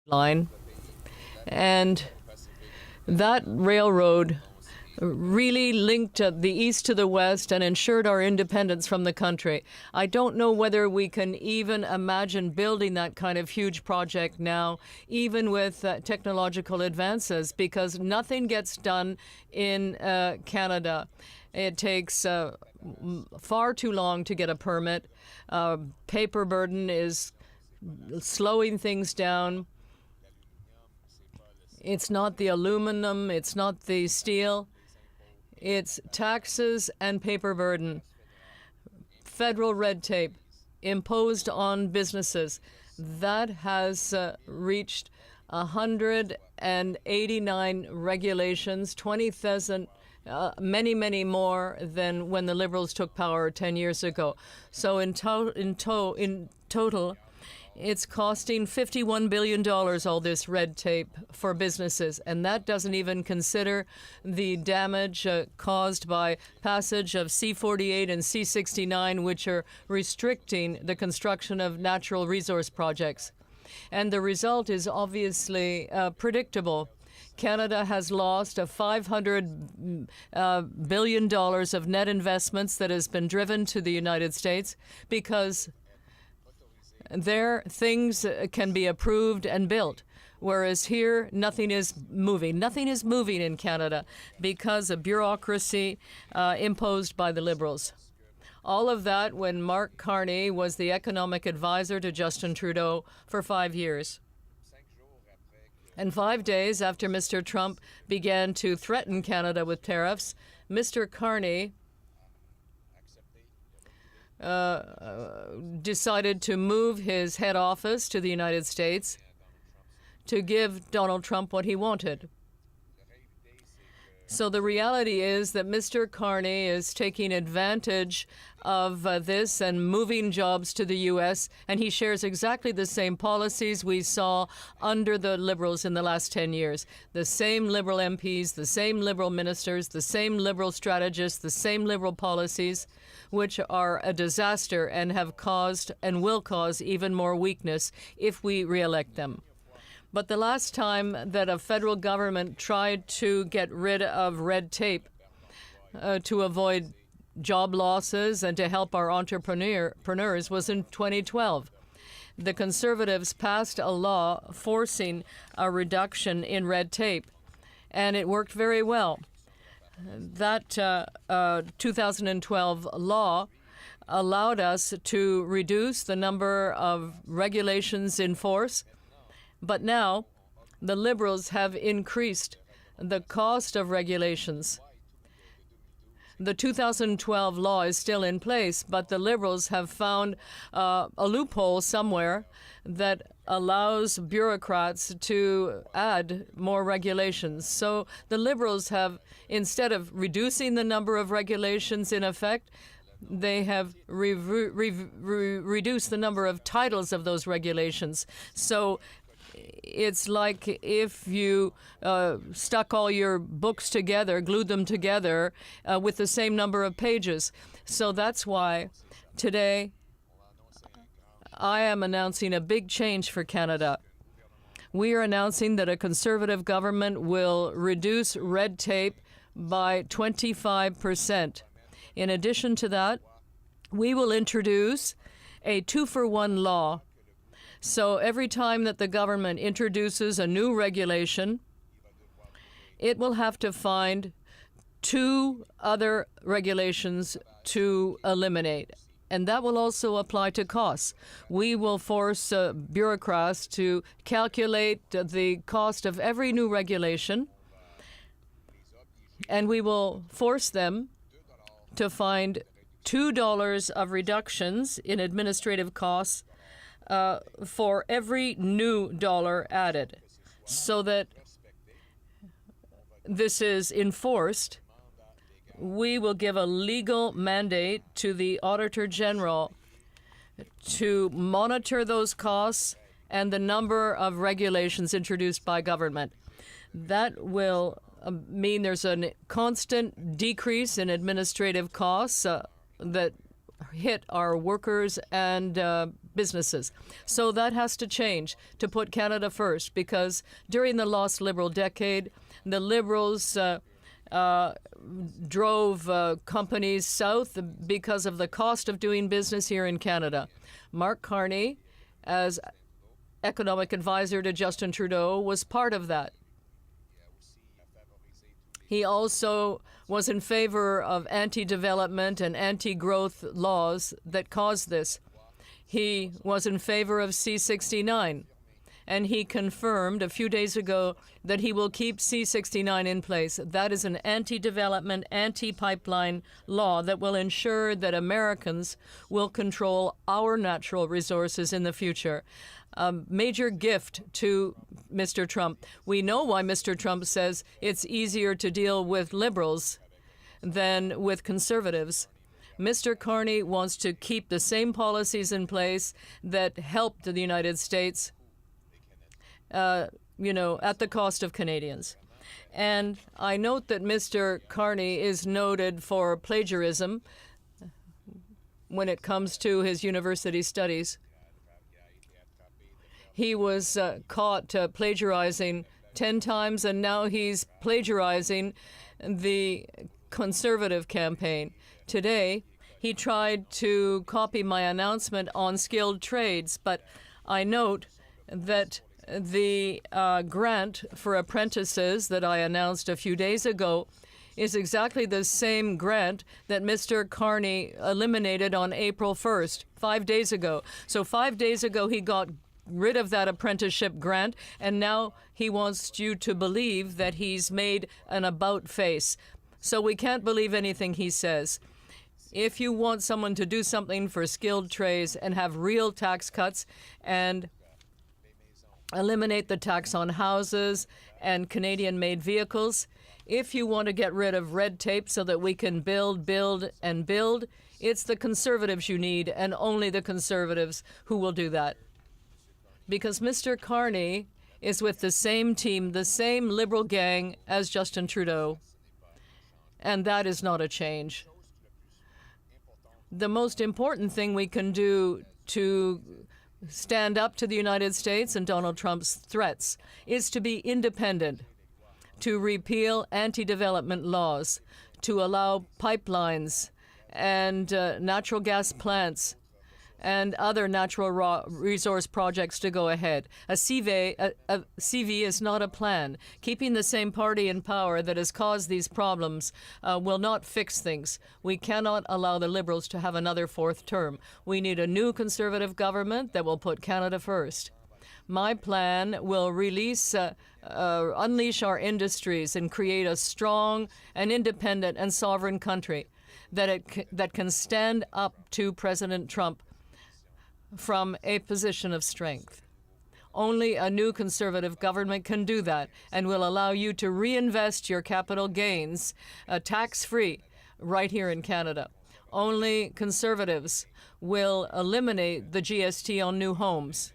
line, and that railroad really linked the east to the west and ensured our independence from the country. I don't know whether we can even imagine building that kind of huge project now, even with technological advances, because nothing gets done in Canada. It takes far too long to get a permit. Paper burden is slowing things down. It's not the aluminum, it's not the steel, it's taxes and paper burden. Federal red tape imposed on businesses. That has reached 189 regulations, 20,000, many more than when the Liberals took power 10 years ago. So in total, it's costing $51 billion, all this red tape for businesses. And that doesn't even consider the damage caused by passage of C-48 and C-69, which are restricting the construction of natural resource projects. And the result is obviously predictable. Canada has lost $500 billion of net investments that has been driven to the United States because there, things can be approved and built, whereas here, nothing is moving. Nothing is moving in Canada because of bureaucracy imposed by the Liberals. All of that when Mark Carney was the economic advisor to Justin Trudeau for 5 years. And 5 days after Mr. Trump began to threaten Canada with tariffs, Mr. Carney decided to move his head office to the United States to give Donald Trump what he wanted. So the reality is that Mr. Carney is taking advantage of this and moving jobs to the U.S., and he shares exactly the same policies we saw under the Liberals in the last 10 years. The same Liberal MPs, the same Liberal ministers, the same Liberal strategists, the same Liberal policies, which are a disaster and have caused and will cause even more weakness if we re-elect them. But the last time that a federal government tried to get rid of red tape to avoid job losses and to help our entrepreneurs was in 2012. The Conservatives passed a law forcing a reduction in red tape, and it worked very well. That 2012 law allowed us to reduce the number of regulations in force. But now, the Liberals have increased the cost of regulations. The 2012 law is still in place, but the Liberals have found a loophole somewhere that allows bureaucrats to add more regulations. So the Liberals have, instead of reducing the number of regulations in effect, they have reduced the number of titles of those regulations. So it's like if you stuck all your books together, glued them together with the same number of pages. So that's why today I am announcing a big change for Canada. We are announcing that a Conservative government will reduce red tape by 25%. In addition to that, we will introduce a 2-for-1 law. So every time that the government introduces a new regulation, it will have to find 2 other regulations to eliminate. And that will also apply to costs. We will force bureaucrats to calculate the cost of every new regulation, and we will force them to find $2 of reductions in administrative costs for every new dollar added, so that this is enforced. We will give a legal mandate to the Auditor General to monitor those costs and the number of regulations introduced by government. That will mean there's a constant decrease in administrative costs that hit our workers and businesses. So that has to change to put Canada first, because during the lost Liberal decade, the Liberals drove companies south because of the cost of doing business here in Canada. Mark Carney, as economic advisor to Justin Trudeau, was part of that. He also was in favor of anti-development and anti-growth laws that caused this. He was in favor of C-69, and he confirmed a few days ago that he will keep C-69 in place. That is an anti-development, anti-pipeline law that will ensure that Americans will control our natural resources in the future. A major gift to Mr. Trump. We know why Mr. Trump says it's easier to deal with Liberals than with Conservatives. Mr. Carney wants to keep the same policies in place that helped the United States, at the cost of Canadians. And I note that Mr. Carney is noted for plagiarism when it comes to his university studies. He was caught plagiarizing 10 times, and now he's plagiarizing the Conservative campaign. Today, he tried to copy my announcement on skilled trades, but I note that the grant for apprentices that I announced a few days ago is exactly the same grant that Mr. Carney eliminated on April 1st, 5 days ago. So 5 days ago, he got rid of that apprenticeship grant, and now he wants you to believe that he's made an about face. So we can't believe anything he says. If you want someone to do something for skilled trades and have real tax cuts and eliminate the tax on houses and Canadian-made vehicles, if you want to get rid of red tape so that we can build, and build, it's the Conservatives you need, and only the Conservatives who will do that. Because Mr. Carney is with the same team, the same Liberal gang as Justin Trudeau. And that is not a change. The most important thing we can do to stand up to the United States and Donald Trump's threats is to be independent, to repeal anti-development laws, to allow pipelines and natural gas plants and other natural resource projects to go ahead. A CV is not a plan. Keeping the same party in power that has caused these problems will not fix things. We cannot allow the Liberals to have another fourth term. We need a new Conservative government that will put Canada first. My plan will unleash our industries and create a strong and independent and sovereign country that can stand up to President Trump from a position of strength. Only a new Conservative government can do that and will allow you to reinvest your capital gains tax-free right here in Canada. Only Conservatives will eliminate the GST on new homes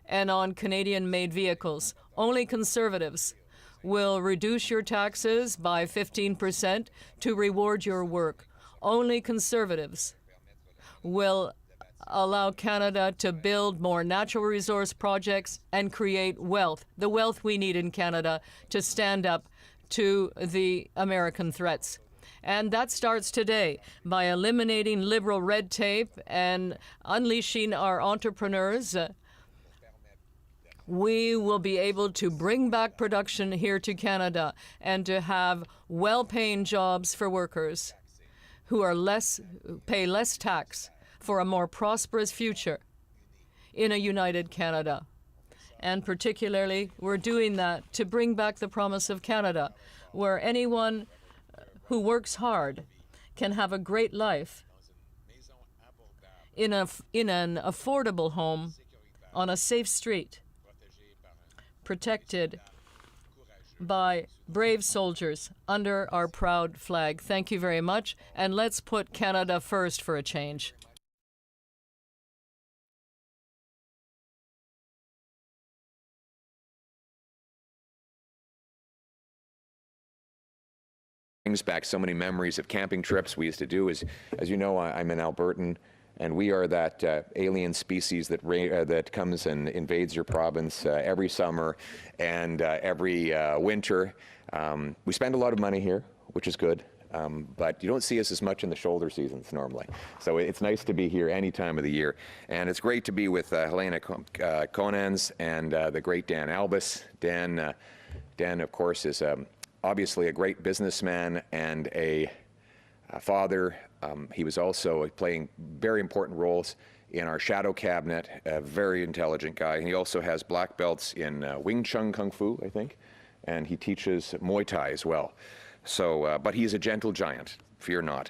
and on Canadian-made vehicles. Only Conservatives will reduce your taxes by 15% to reward your work. Only Conservatives will allow Canada to build more natural resource projects and create wealth, the wealth we need in Canada to stand up to the American threats. And that starts today by eliminating Liberal red tape and unleashing our entrepreneurs. We will be able to bring back production here to Canada and to have well-paying jobs for workers who are pay less tax for a more prosperous future in a united Canada. And particularly, we're doing that to bring back the promise of Canada, where anyone who works hard can have a great life in an affordable home on a safe street, protected by brave soldiers under our proud flag. Thank you very much, and let's put Canada first for a change. Brings back so many memories of camping trips we used to do. As you know, I'm an Albertan. And we are that alien species that comes and invades your province every summer and every winter. We spend a lot of money here, which is good, but you don't see us as much in the shoulder seasons normally. So it's nice to be here any time of the year. And it's great to be with Helena Conans and the great Dan Albus. Dan, of course, is obviously a great businessman and a father. He was also playing very important roles in our shadow cabinet, a very intelligent guy. And he also has black belts in Wing Chun Kung Fu, I think, and he teaches Muay Thai as well. So, but he's a gentle giant, fear not.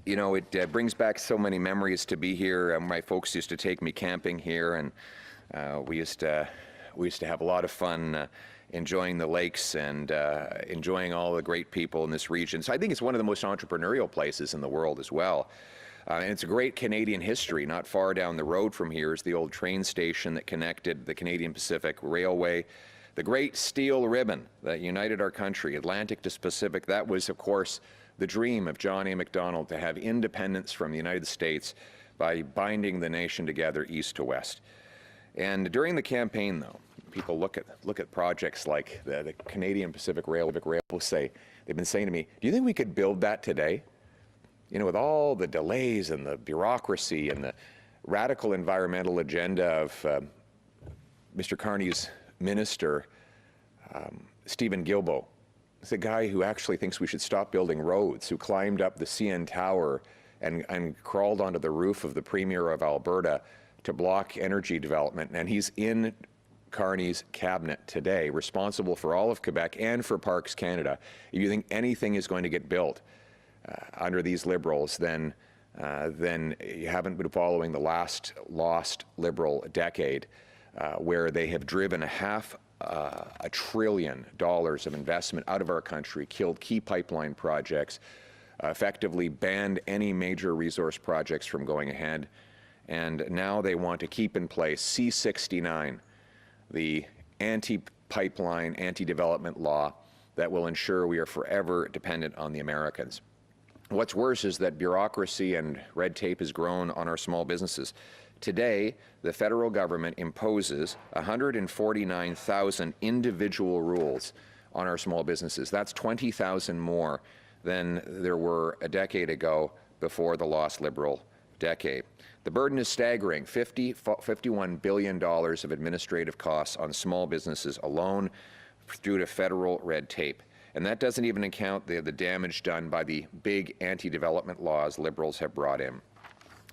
You know, it brings back so many memories to be here. My folks used to take me camping here, and we used to have a lot of fun enjoying the lakes and enjoying all the great people in this region. So I think it's one of the most entrepreneurial places in the world as well. And it's a great Canadian history. Not far down the road from here is the old train station that connected the Canadian Pacific Railway. The great steel ribbon that united our country, Atlantic to Pacific, that was, of course, the dream of John A. Macdonald, to have independence from the United States by binding the nation together east to west. And during the campaign, though, people look at projects like the Canadian Pacific Railway. They've been saying to me, do you think we could build that today? You know, with all the delays and the bureaucracy and the radical environmental agenda of Mr. Carney's minister, Stephen Guilbeault. It's a guy who actually thinks we should stop building roads, who climbed up the CN Tower and crawled onto the roof of the Premier of Alberta to block energy development. And he's in Carney's cabinet today, responsible for all of Quebec and for Parks Canada. If you think anything is going to get built under these Liberals, then you haven't been following the last lost Liberal decade, where they have driven $500 billion of investment out of our country, killed key pipeline projects, effectively banned any major resource projects from going ahead, and now they want to keep in place C-69, the anti-pipeline, anti-development law that will ensure we are forever dependent on the Americans. What's worse is that bureaucracy and red tape has grown on our small businesses. Today, the federal government imposes 149,000 individual rules on our small businesses. That's 20,000 more than there were a decade ago before the lost Liberal decade. The burden is staggering, $51 billion of administrative costs on small businesses alone due to federal red tape. And that doesn't even account the damage done by the big anti-development laws Liberals have brought in.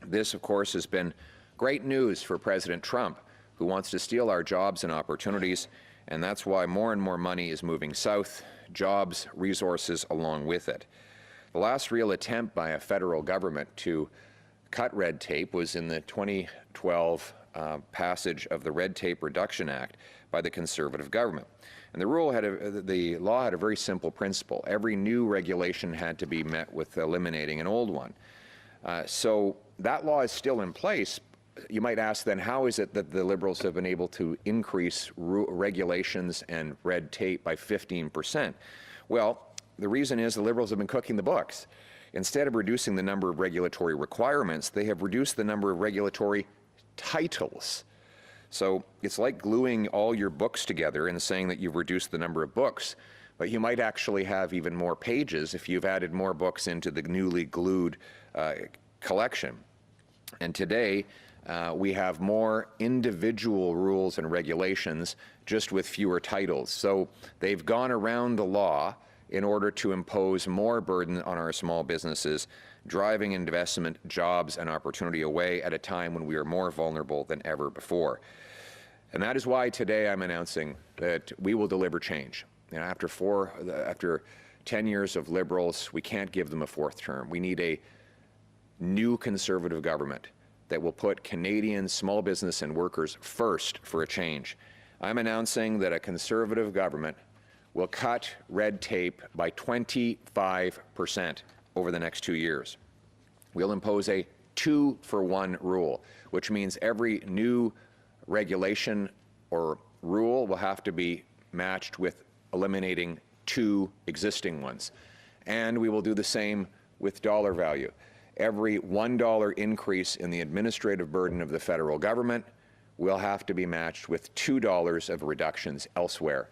This, of course, has been great news for President Trump, who wants to steal our jobs and opportunities, and that's why more and more money is moving south, jobs, resources along with it. The last real attempt by a federal government to cut red tape was in the 2012 passage of the Red Tape Reduction Act by the Conservative government. And the law had a very simple principle. Every new regulation had to be met with eliminating an old one. So that law is still in place. You might ask then, how is it that the Liberals have been able to increase regulations and red tape by 15%? Well, the reason is the Liberals have been cooking the books. Instead of reducing the number of regulatory requirements, they have reduced the number of regulatory titles. So it's like gluing all your books together and saying that you've reduced the number of books, but you might actually have even more pages if you've added more books into the newly glued collection. And today, we have more individual rules and regulations just with fewer titles. So they've gone around the law in order to impose more burden on our small businesses, driving investment, jobs, and opportunity away at a time when we are more vulnerable than ever before. And that is why today I'm announcing that we will deliver change. You know, after 10 years of Liberals, we can't give them a fourth term. We need a new Conservative government that will put Canadian small business and workers first for a change. I'm announcing that a Conservative government will cut red tape by 25% over the next 2 years. We'll impose a 2-for-1 rule, which means every new regulation or rule will have to be matched with eliminating 2 existing ones. And we will do the same with dollar value. every $1 increase in the administrative burden of the federal government will have to be matched with $2 of reductions elsewhere.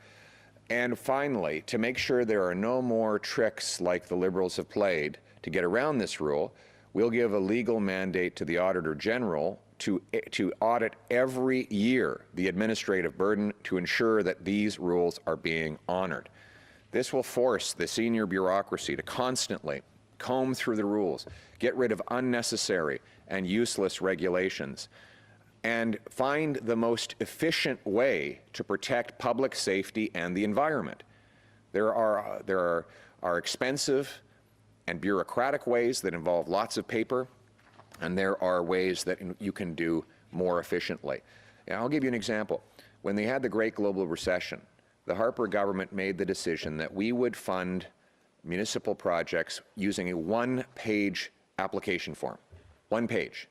And finally, to make sure there are no more tricks like the Liberals have played to get around this rule, we'll give a legal mandate to the Auditor General to audit every year the administrative burden to ensure that these rules are being honored. This will force the senior bureaucracy to constantly comb through the rules, get rid of unnecessary and useless regulations, and find the most efficient way to protect public safety and the environment. There are expensive and bureaucratic ways that involve lots of paper, and there are ways that you can do more efficiently. And I'll give you an example. When they had the Great Global Recession, the Harper government made the decision that we would fund municipal projects using a one-page application form, 1 page.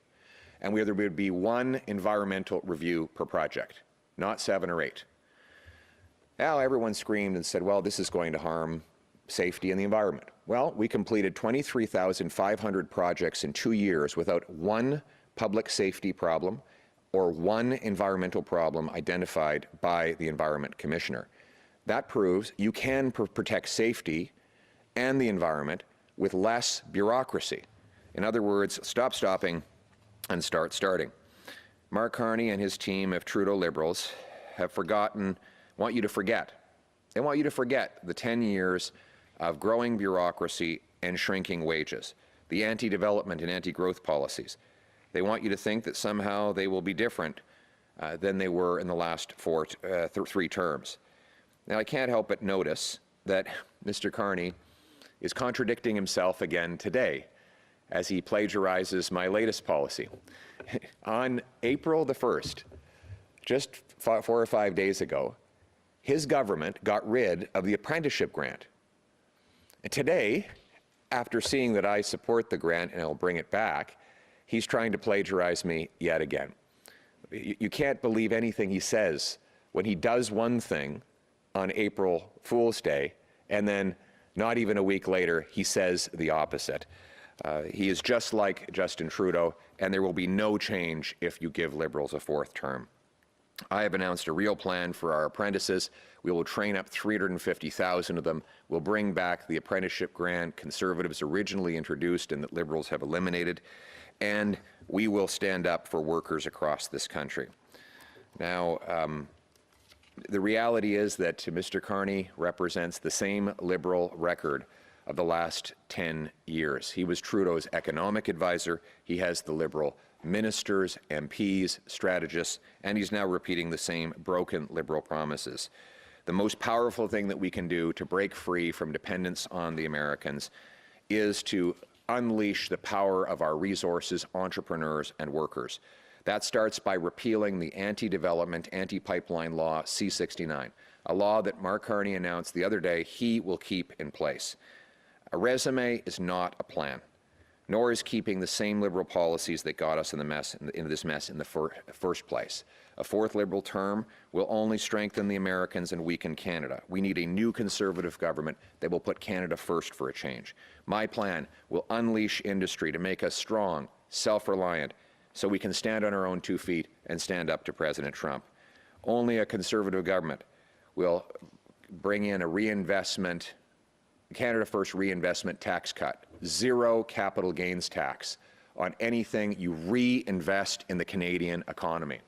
And there would be 1 environmental review per project, not 7 or 8. Now everyone screamed and said, well, this is going to harm safety and the environment. Well, we completed 23,500 projects in 2 years without 1 public safety problem or 1 environmental problem identified by the Environment Commissioner. That proves you can protect safety and the environment with less bureaucracy. In other words, stop stopping and start starting. Mark Carney and his team of Trudeau Liberals want you to forget. They want you to forget the 10 years of growing bureaucracy and shrinking wages, the anti-development and anti-growth policies. They want you to think that somehow they will be different than they were in the last 3 terms. Now, I can't help but notice that Mr. Carney is contradicting himself again today as he plagiarizes my latest policy. On April the 1st, just 4 or 5 days ago, his government got rid of the apprenticeship grant. And today, after seeing that I support the grant and I'll bring it back, he's trying to plagiarize me yet again. You can't believe anything he says when he does one thing on April Fool's Day, and then not even a week later, he says the opposite. He is just like Justin Trudeau, and there will be no change if you give Liberals a 4th term. I have announced a real plan for our apprentices. We will train up 350,000 of them. We'll bring back the apprenticeship grant Conservatives originally introduced and that Liberals have eliminated. And we will stand up for workers across this country. Now, the reality is that Mr. Carney represents the same Liberal record of the last 10 years. He was Trudeau's economic advisor. He has the Liberal ministers, MPs, strategists, and he's now repeating the same broken Liberal promises. The most powerful thing that we can do to break free from dependence on the Americans is to unleash the power of our resources, entrepreneurs, and workers. That starts by repealing the anti-development, anti-pipeline law C-69, a law that Mark Carney announced the other day he will keep in place. A resume is not a plan, nor is keeping the same Liberal policies that got us into this mess in the first place. A 4th Liberal term will only strengthen the Americans and weaken Canada. We need a new Conservative government that will put Canada first for a change. My plan will unleash industry to make us strong, self-reliant, so we can stand on our own 2 feet and stand up to President Trump. Only a Conservative government will bring in a reinvestment, Canada First reinvestment tax cut, 0 capital gains tax on anything you reinvest in the Canadian economy.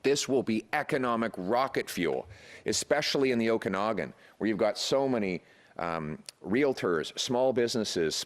This will be economic rocket fuel, especially in the Okanagan, where you've got so many realtors, small businesses,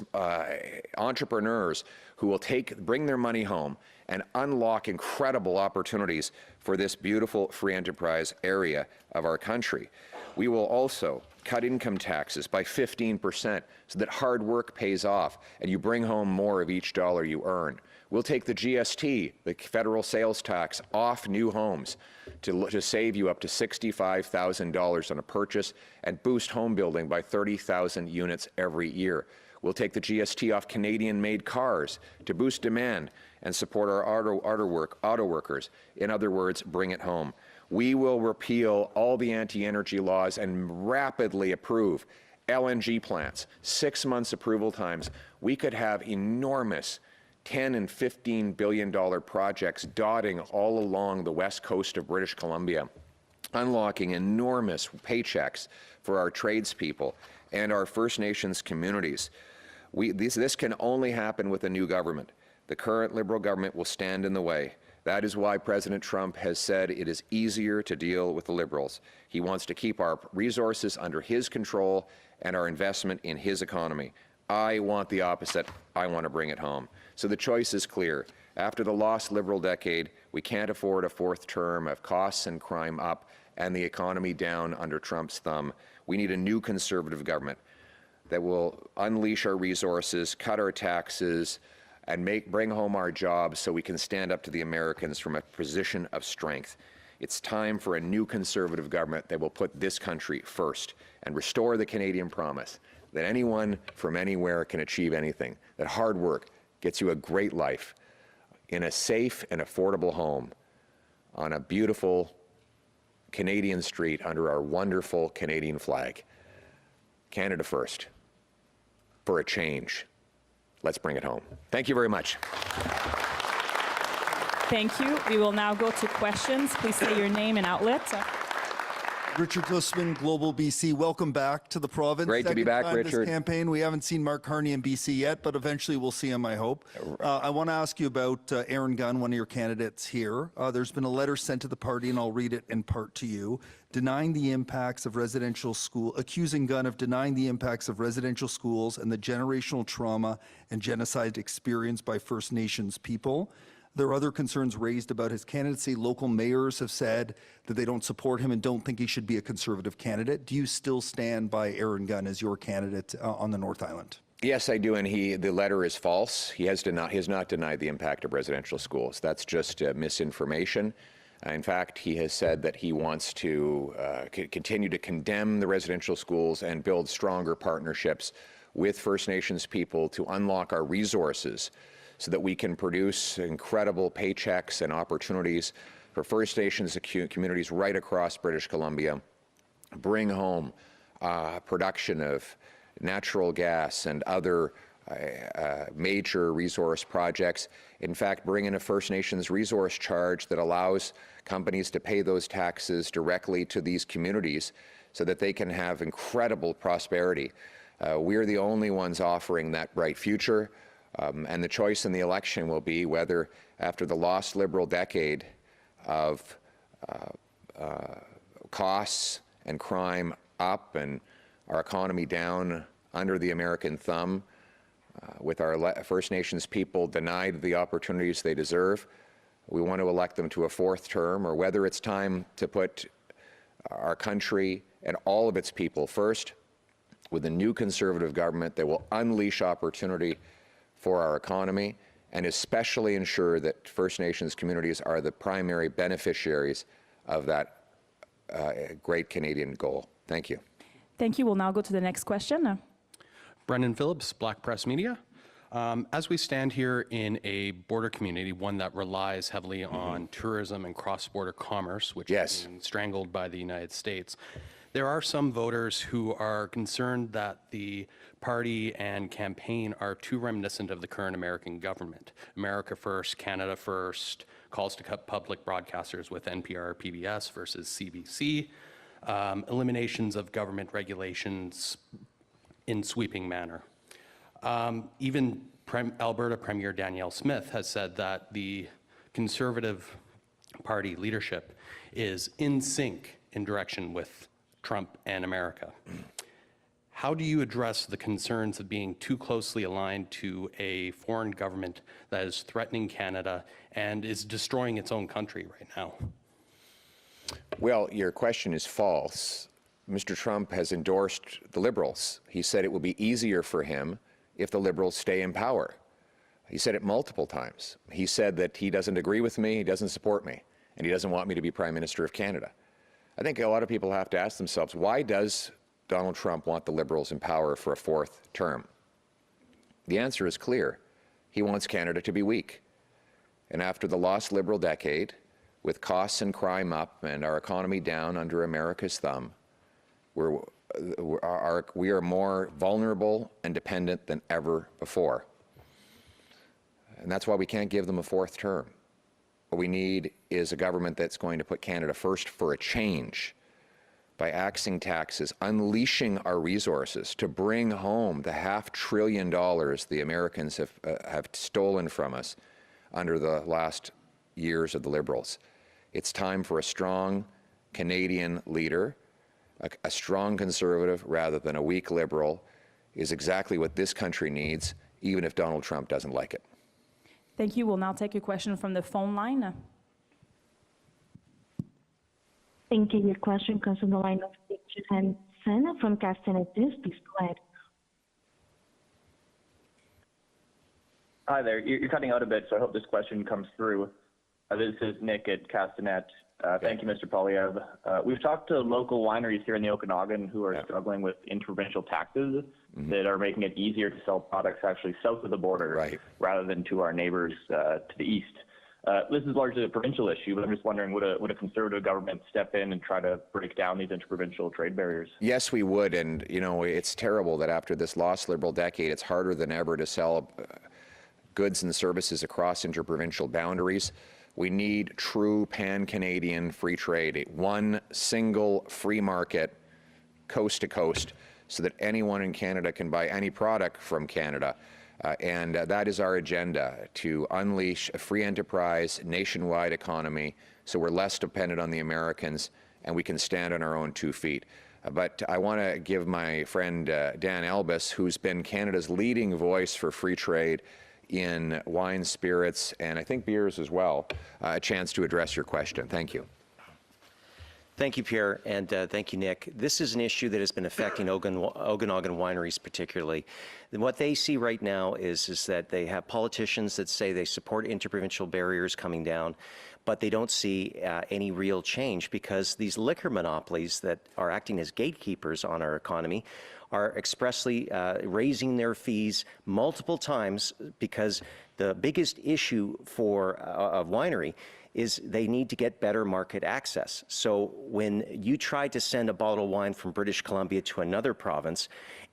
entrepreneurs who will bring their money home and unlock incredible opportunities for this beautiful free enterprise area of our country. We will also cut income taxes by 15% so that hard work pays off and you bring home more of each dollar you earn. We'll take the GST, the federal sales tax, off new homes to save you up to $65,000 on a purchase and boost home building by 30,000 units every year. We'll take the GST off Canadian-made cars to boost demand and support our auto workers. In other words, bring it home. We will repeal all the anti-energy laws and rapidly approve LNG plants, 6 months approval times. We could have enormous $10 and $15 billion projects dotting all along the west coast of British Columbia, unlocking enormous paychecks for our tradespeople and our First Nations communities. This can only happen with a new government. The current Liberal government will stand in the way. That is why President Trump has said it is easier to deal with the Liberals. He wants to keep our resources under his control and our investment in his economy. I want the opposite. I want to bring it home. So the choice is clear. After the lost Liberal decade, we can't afford a fourth term of costs and crime up and the economy down under Trump's thumb. We need a new Conservative government that will unleash our resources, cut our taxes, and bring home our jobs so we can stand up to the Americans from a position of strength. It's time for a new Conservative government that will put this country first and restore the Canadian promise that anyone from anywhere can achieve anything, that hard work gets you a great life in a safe and affordable home on a beautiful Canadian street under our wonderful Canadian flag. Canada first. For a change. Let's bring it home. Thank you very much. Thank you. We will now go to questions. Please say your name and outlet. Richard Glusman, Global BC. Welcome back to the province. Great to be back, Richard. This campaign. We haven't seen Mark Carney in BC yet, but eventually we'll see him, I hope. I want to ask you about Aaron Gunn, one of your candidates here. There's been a letter sent to the party, and I'll read it in part to you, denying the impacts of residential school, accusing Gunn of denying the impacts of residential schools and the generational trauma and genocide experienced by First Nations people. There are other concerns raised about his candidacy. Local mayors have said that they don't support him and don't think he should be a Conservative candidate. Do you still stand by Aaron Gunn as your candidate on the North Island? Yes, I do, and the letter is false. He has not denied the impact of residential schools. That's just misinformation. In fact, he has said that he wants to continue to condemn the residential schools and build stronger partnerships with First Nations people to unlock our resources so that we can produce incredible paychecks and opportunities for First Nations communities right across British Columbia, bring home production of natural gas and other major resource projects. In fact, bring in a First Nations resource charge that allows companies to pay those taxes directly to these communities so that they can have incredible prosperity. We're the only ones offering that bright future. And the choice in the election will be whether, after the lost Liberal decade of costs and crime up and our economy down under the American thumb, with our First Nations people denied the opportunities they deserve, we want to elect them to a fourth term, or whether it's time to put our country and all of its people first with a new Conservative government that will unleash opportunity for our economy, and especially ensure that First Nations communities are the primary beneficiaries of that great Canadian goal. Thank you. Thank you. We'll now go to the next question. Brendan Phillips, Black Press Media. As we stand here in a border community, one that relies heavily on tourism and cross-border commerce, which is being strangled by the United States, there are some voters who are concerned that the party and campaign are too reminiscent of the current American government. America first, Canada first, calls to cut public broadcasters with NPR, PBS versus CBC, eliminations of government regulations in sweeping manner. Even Alberta Premier Danielle Smith has said that the Conservative Party leadership is in sync in direction with Trump and America. How do you address the concerns of being too closely aligned to a foreign government that is threatening Canada and is destroying its own country right now? Well, your question is false. Mr. Trump has endorsed the Liberals. He said it will be easier for him if the Liberals stay in power. He said it multiple times. He said that he doesn't agree with me, he doesn't support me, and he doesn't want me to be Prime Minister of Canada. I think a lot of people have to ask themselves, why does Donald Trump want the Liberals in power for a fourth term? The answer is clear. He wants Canada to be weak. And after the lost Liberal decade, with costs and crime up and our economy down under America's thumb, we're we are more vulnerable and dependent than ever before. And that's why we can't give them a fourth term. What we need is a government that's going to put Canada first for a change by axing taxes, unleashing our resources to bring home the $500 billion the Americans have stolen from us under the last years of the Liberals. It's time for a strong Canadian leader. A strong Conservative rather than a weak Liberal is exactly what this country needs, even if Donald Trump doesn't like it. Thank you. We'll now take a question from the phone line. Thank you. Your question comes from the line of Richard Hansen from Castanet. Please go ahead. Hi there. You're cutting out a bit, so I hope this question comes through. This is Nick at Castanet. Thank you, Mr. Poilievre. We've talked to local wineries here in the Okanagan who are struggling with interprovincial taxes that are making it easier to sell products actually south of the border rather than to our neighbors to the east. This is largely a provincial issue, but I'm just wondering, would a Conservative government step in and try to break down these interprovincial trade barriers? Yes, we would, and you know, it's terrible that after this lost Liberal decade, it's harder than ever to sell goods and services across interprovincial boundaries. We need true pan-Canadian free trade, one single free market, coast to coast, so that anyone in Canada can buy any product from Canada. And that is our agenda, to unleash a free enterprise, nationwide economy, so we're less dependent on the Americans and we can stand on our own 2 feet. But I want to give my friend Dan Elbis, who's been Canada's leading voice for free trade in wine, spirits, and I think beers as well, a chance to address your question. Thank you. Thank you, Pierre, and thank you, Nick. This is an issue that has been affecting Okanagan wineries particularly. And what they see right now is that they have politicians that say they support interprovincial barriers coming down, but they don't see any real change because these liquor monopolies that are acting as gatekeepers on our economy are expressly raising their fees multiple times because the biggest issue for a winery is they need to get better market access. So when you try to send a bottle of wine from British Columbia to another province,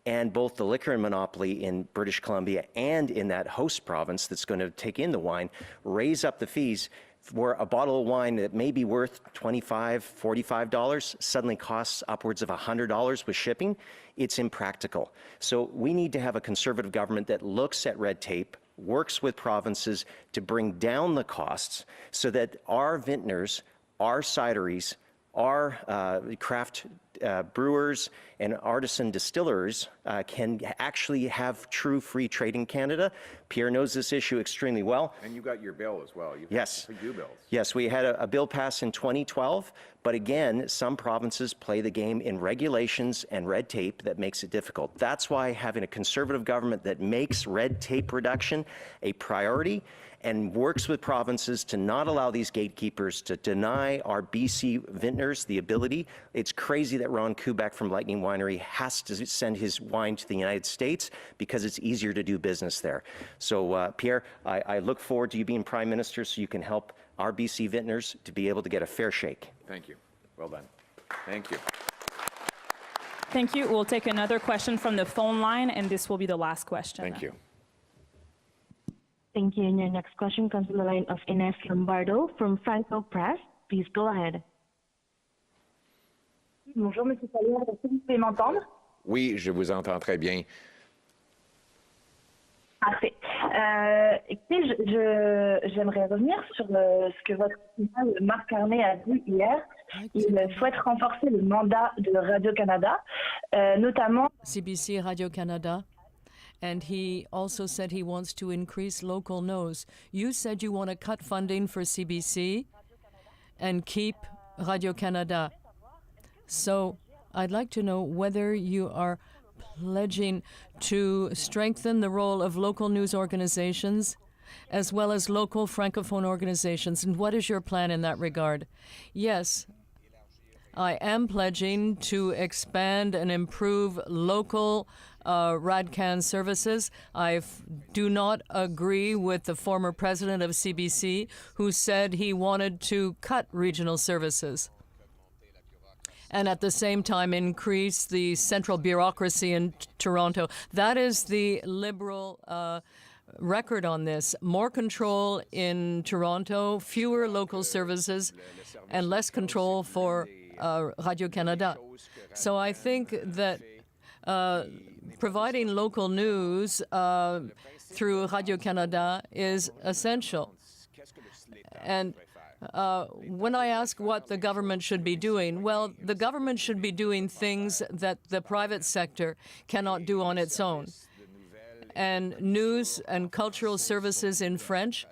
and both the liquor monopoly in British Columbia and in that host province that's going to take in the wine raise up the fees, where a bottle of wine that may be worth $25, $45 suddenly costs upwards of $100 with shipping, it's impractical. So we need to have a Conservative government that looks at red tape, works with provinces to bring down the costs so that our vintners, our cideries, our craft brewers and artisan distillers can actually have true free trade in Canada. Pierre knows this issue extremely well. And you got your bill as well. Yes. You bills. Yes, we had a bill pass in 2012, but again, some provinces play the game in regulations and red tape that makes it difficult. That's why having a Conservative government that makes red tape reduction a priority and works with provinces to not allow these gatekeepers to deny our BC vintners the ability. It's crazy that Ron Kubek from Lightning Winery has to send his wine to the United States because it's easier to do business there. So Pierre, I look forward to you being Prime Minister so you can help our BC vintners to be able to get a fair shake. Thank you. Well done. Thank you. Thank you. We'll take another question from the phone line, and this will be the last question. Thank you. Thank you. And your next question comes from the line of Ines Lombardo from Franco Press. Please go ahead. Bonjour, Monsieur Poilievre. Est-ce que vous pouvez m'entendre? Oui, je vous entends très bien. Parfait. Écoutez, j'aimerais revenir sur ce que votre président, Marc Carnet, a dit hier. Il souhaite renforcer le mandat de Radio-Canada, notamment... CBC Radio-Canada. And he also said he wants to increase local news. You said you want to cut funding for CBC and keep Radio-Canada. So I'd like to know whether you are pledging to strengthen the role of local news organizations as well as local Francophone organizations. And what is your plan in that regard? Yes, I am pledging to expand and improve local RADCAN services. I do not agree with the former president of CBC who said he wanted to cut regional services. and at the same time increase the central bureaucracy in Toronto. That is the Liberal record on this. More control in Toronto, fewer local services, and less control for Radio-Canada. So I think that providing local news through Radio-Canada is essential. And when I ask what the government should be doing, well, the government should be doing things that the private sector cannot do on its own. And news and cultural services in French,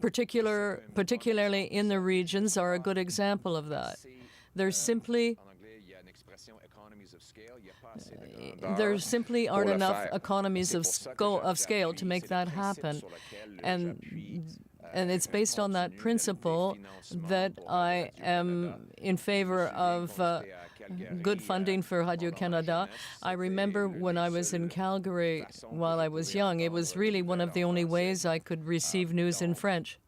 particularly in the regions, are a good example of that. There simply aren't enough economies of scale to make that happen. And it's based on that principle that I am in favor of good funding for Radio-Canada. I remember when I was in Calgary while I was young, it was really one of the only ways I could receive news in French.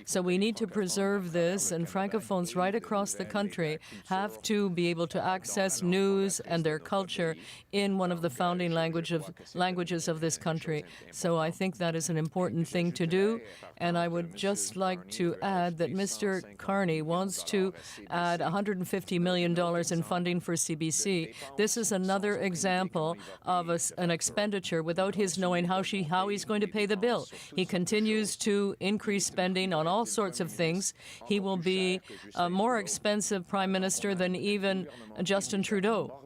So we need to preserve this, and Francophones right across the country have to be able to access news and their culture in one of the founding languages of this country. So I think that is an important thing to do, and I would just like to add that Mr. Carney wants to add $150 million in funding for CBC. This is another example of an expenditure without his knowing how he's going to pay the bill. He continues to increase spending on all sorts of things. He will be a more expensive prime minister than even Justin Trudeau.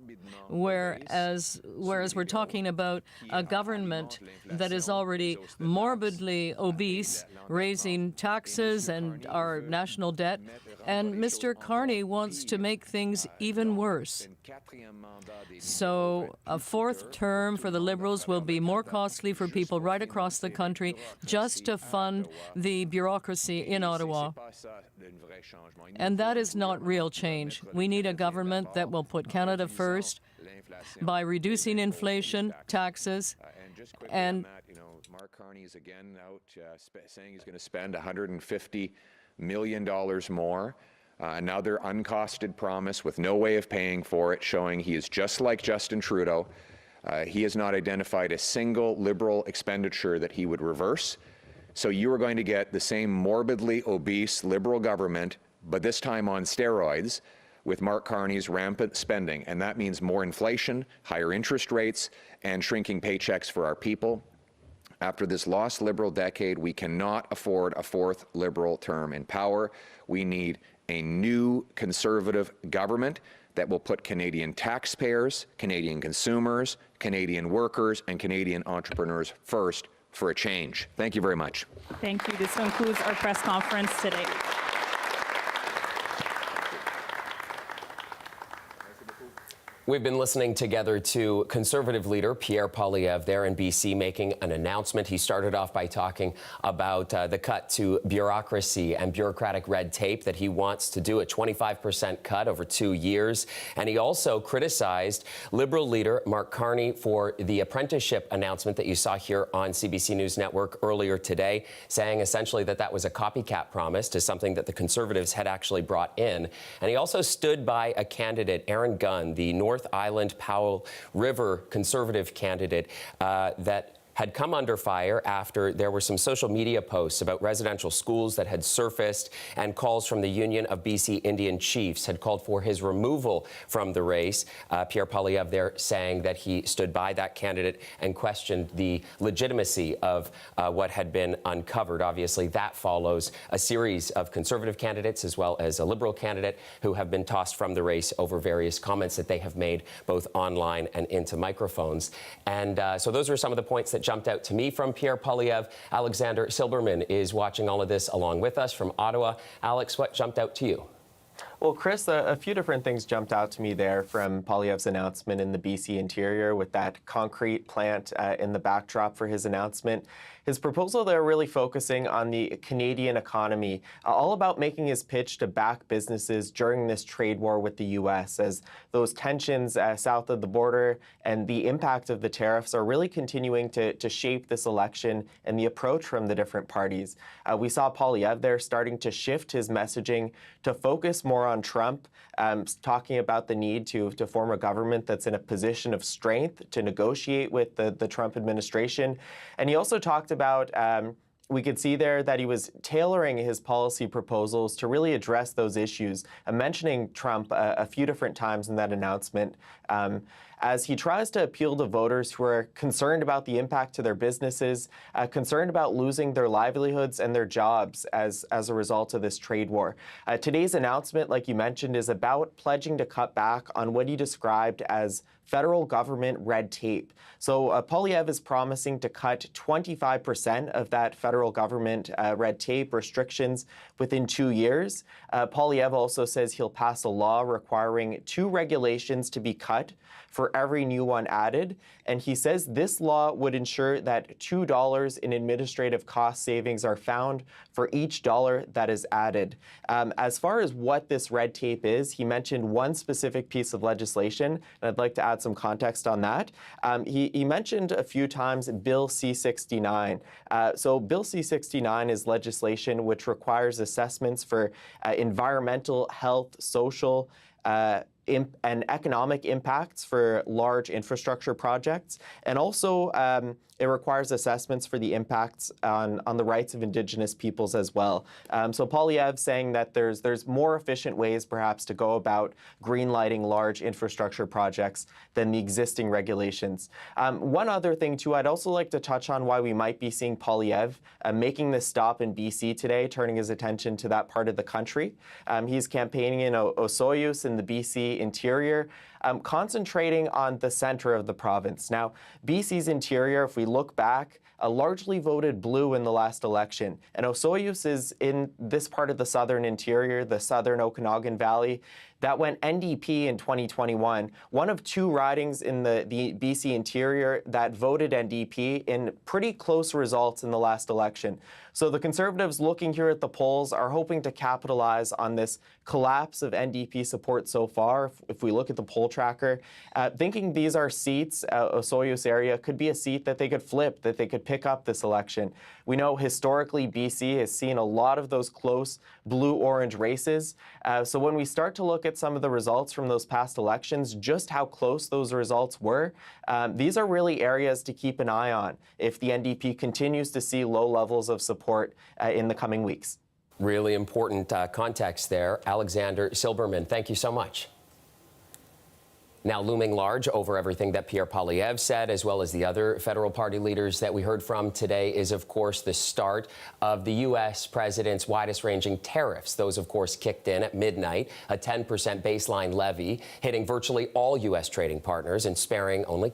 Whereas we're talking about a government that is already morbidly obese, raising taxes and our national debt, and Mr. Carney wants to make things even worse. So a fourth term for the Liberals will be more costly for people right across the country just to fund the bureaucracy in Ottawa. And that is not real change. We need a government that will put Canada first by reducing inflation, taxes, and Mark Carney is again out saying he's going to spend $150 million more. Another uncosted promise with no way of paying for it, showing he is just like Justin Trudeau. He has not identified a single Liberal expenditure that he would reverse. So you are going to get the same morbidly obese Liberal government, but this time on steroids, with Mark Carney's rampant spending. And that means more inflation, higher interest rates, and shrinking paychecks for our people. After this lost Liberal decade, we cannot afford a fourth Liberal term in power. We need a new Conservative government that will put Canadian taxpayers, Canadian consumers, Canadian workers, and Canadian entrepreneurs first for a change. Thank you very much. Thank you. This concludes our press conference today. We've been listening together to Conservative leader Pierre Poilievre there in BC making an announcement. He started off by talking about the cut to bureaucracy and bureaucratic red tape that he wants to do, a 25% cut over 2 years. And he also criticized Liberal leader Mark Carney for the apprenticeship announcement that you saw here on CBC News Network earlier today, saying essentially that that was a copycat promise to something that the Conservatives had actually brought in. And he also stood by a candidate, Aaron Gunn, the North Island Powell River Conservative candidate that had come under fire after there were some social media posts about residential schools that had surfaced, and calls from the Union of BC Indian Chiefs had called for his removal from the race. Pierre Poilievre there saying that he stood by that candidate and questioned the legitimacy of what had been uncovered. Obviously, that follows a series of Conservative candidates as well as a Liberal candidate who have been tossed from the race over various comments that they have made both online and into microphones. And so those are some of the points that jumped out to me from Pierre Poilievre. Alexander Silberman is watching all of this along with us from Ottawa. Alex, what jumped out to you? Well, Chris, a few different things jumped out to me there from Poilievre's announcement in the BC interior with that concrete plant in the backdrop for his announcement. His proposal there really focusing on the Canadian economy, all about making his pitch to back businesses during this trade war with the U.S. as those tensions south of the border and the impact of the tariffs are really continuing to shape this election and the approach from the different parties. We saw Poilievre there starting to shift his messaging to focus more on Trump, talking about the need to form a government that's in a position of strength to negotiate with the Trump administration. And he also talked about we could see there that he was tailoring his policy proposals to really address those issues, mentioning Trump a few different times in that announcement, as he tries to appeal to voters who are concerned about the impact to their businesses, concerned about losing their livelihoods and their jobs as a result of this trade war. Today's announcement, like you mentioned, is about pledging to cut back on what he described as federal government red tape. So Poilievre is promising to cut 25% of that federal government red tape restrictions within 2 years. Poilievre also says he'll pass a law requiring 2 regulations to be cut for every new one added. And he says this law would ensure that $2 in administrative cost savings are found for each dollar that is added. As far as what this red tape is, he mentioned one specific piece of legislation, and I'd like to add some context on that. He mentioned a few times Bill C-69. So Bill C-69 is legislation which requires assessments for environmental, health, social, and economic impacts for large infrastructure projects. And also, it requires assessments for the impacts on the rights of Indigenous peoples as well. So Poilievre saying that there's more efficient ways perhaps to go about greenlighting large infrastructure projects than the existing regulations. One other thing too, I'd also like to touch on why we might be seeing Poilievre making this stop in BC today, turning his attention to that part of the country. He's campaigning in Osoyoos in the BC interior, concentrating on the center of the province. Now, BC's interior, if we look back, largely voted blue in the last election. And Osoyoos is in this part of the southern interior, the southern Okanagan Valley, that went NDP in 2021. One of 2 ridings in the BC interior that voted NDP in pretty close results in the last election. So the Conservatives looking here at the polls are hoping to capitalize on this collapse of NDP support so far. If we look at the poll tracker, thinking these are seats, Osoyoos area could be a seat that they could flip, that they could pick up this election. We know historically BC has seen a lot of those close blue-orange races. So when we start to look at some of the results from those past elections, just how close those results were, these are really areas to keep an eye on if the NDP continues to see low levels of support in the coming weeks. Really important context there. Alexander Silberman, thank you so much. Now looming large over everything that Pierre Poilievre said, as well as the other federal party leaders that we heard from today, is, of course, the start of the U.S. president's widest-ranging tariffs. Those, of course, kicked in at midnight, a 10% baseline levy, hitting virtually all U.S. trading partners and sparing only